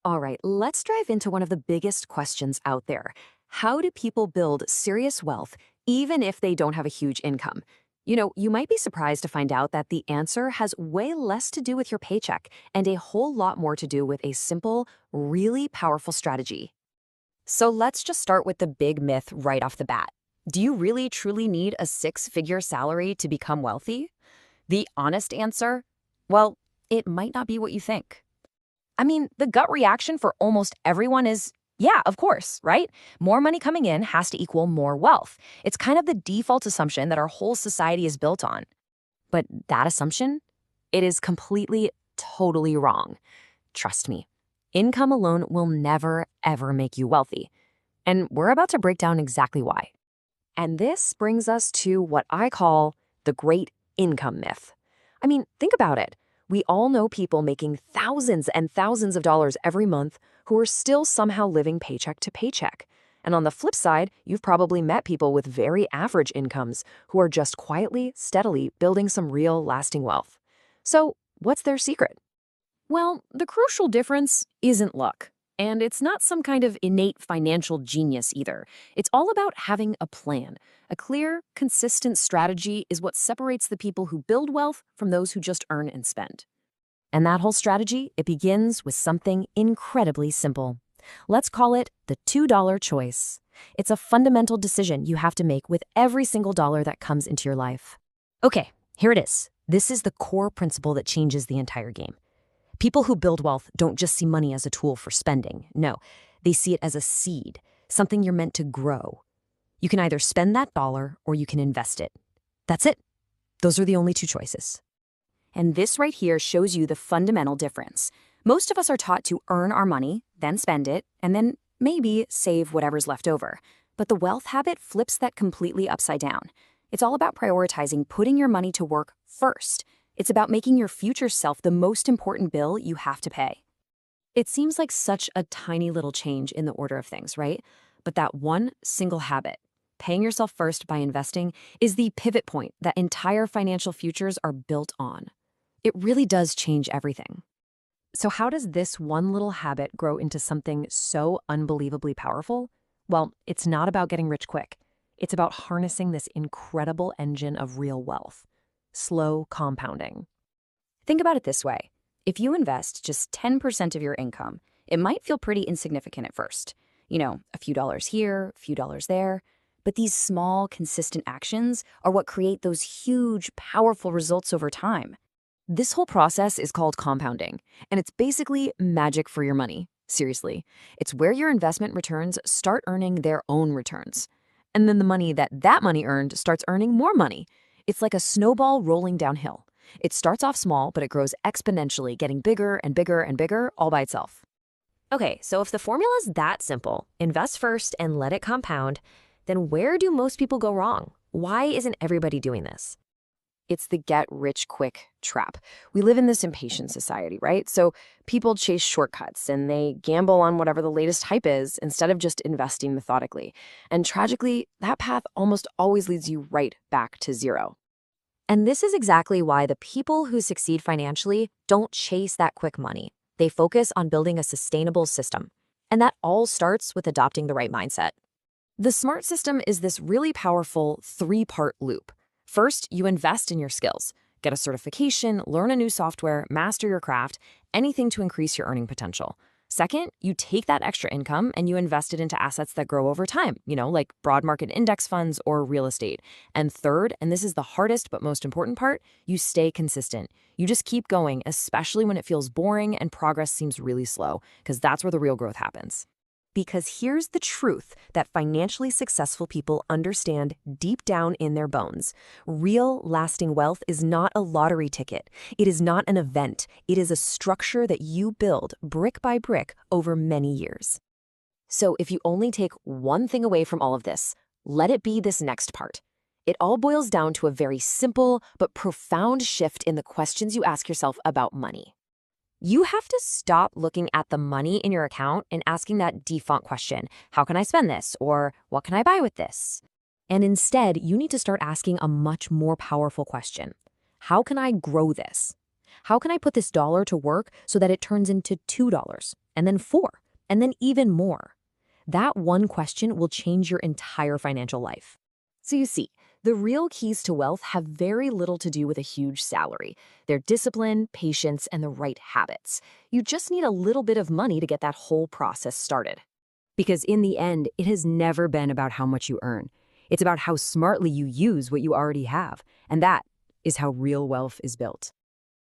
All right, let's dive into one of the biggest questions out there. How do people build serious wealth even if they don't have a huge income? You might be surprised to find out that the answer has way less to do with your paycheck and a whole lot more to do with a simple, really powerful strategy. So let's just start with the big myth right off the bat. Do you really truly need a six-figure salary to become wealthy? The honest answer? Well, it might not be what you think. I mean, the gut reaction for almost everyone is, yeah, of course, right? More money coming in has to equal more wealth. It's kind of the default assumption that our whole society is built on. But that assumption, it is completely, totally wrong. Trust me, income alone will never, ever make you wealthy. And we're about to break down exactly why. And this brings us to what I call the great income myth. I mean, think about it. We all know people making thousands and thousands of dollars every month who are still somehow living paycheck to paycheck. And on the flip side, you've probably met people with very average incomes who are just quietly, steadily building some real lasting wealth. So, what's their secret? Well, the crucial difference isn't luck. And it's not some kind of innate financial genius either. It's all about having a plan. A clear, consistent strategy is what separates the people who build wealth from those who just earn and spend. And that whole strategy, it begins with something incredibly simple. Let's call it the $2 choice. It's a fundamental decision you have to make with every single dollar that comes into your life. Okay, here it is. This is the core principle that changes the entire game. People who build wealth don't just see money as a tool for spending. No, they see it as a seed, something you're meant to grow. You can either spend that dollar or you can invest it. That's it. Those are the only two choices. And this right here shows you the fundamental difference. Most of us are taught to earn our money, then spend it, and then maybe save whatever's left over. But the wealth habit flips that completely upside down. It's all about prioritizing putting your money to work first. It's about making your future self the most important bill you have to pay. It seems like such a tiny little change in the order of things, right? But that one single habit, paying yourself first by investing, is the pivot point that entire financial futures are built on. It really does change everything. So how does this one little habit grow into something so unbelievably powerful? Well, it's not about getting rich quick. It's about harnessing this incredible engine of real wealth. Slow compounding. Think about it this way. If you invest just 10% of your income, it might feel pretty insignificant at first. A few dollars here, a few dollars there. But these small, consistent actions are what create those huge, powerful results over time. This whole process is called compounding, and it's basically magic for your money. Seriously. It's where your investment returns start earning their own returns. And then the money that money earned starts earning more money. It's like a snowball rolling downhill. It starts off small, but it grows exponentially, getting bigger and bigger and bigger all by itself. Okay, so if the formula's that simple, invest first and let it compound, then where do most people go wrong? Why isn't everybody doing this? It's the get-rich-quick trap. We live in this impatient society, right? So people chase shortcuts and they gamble on whatever the latest hype is instead of just investing methodically. And tragically, that path almost always leads you right back to zero. And this is exactly why the people who succeed financially don't chase that quick money. They focus on building a sustainable system. And that all starts with adopting the right mindset. The SMART system is this really powerful three-part loop. First, you invest in your skills. Get a certification, learn a new software, master your craft, anything to increase your earning potential. Second, you take that extra income and you invest it into assets that grow over time, like broad market index funds or real estate. And third, and this is the hardest but most important part, you stay consistent. You just keep going, especially when it feels boring and progress seems really slow, because that's where the real growth happens. Because here's the truth that financially successful people understand deep down in their bones. Real, lasting wealth is not a lottery ticket. It is not an event. It is a structure that you build brick by brick over many years. So if you only take one thing away from all of this, let it be this next part. It all boils down to a very simple but profound shift in the questions you ask yourself about money. You have to stop looking at the money in your account and asking that default question, how can I spend this? Or what can I buy with this? And instead, you need to start asking a much more powerful question. How can I grow this? How can I put this dollar to work so that it turns into $2, and then 4, and then even more. That one question will change your entire financial life. So you see, the real keys to wealth have very little to do with a huge salary. They're discipline, patience, and the right habits. You just need a little bit of money to get that whole process started. Because in the end, it has never been about how much you earn. It's about how smartly you use what you already have. And that is how real wealth is built.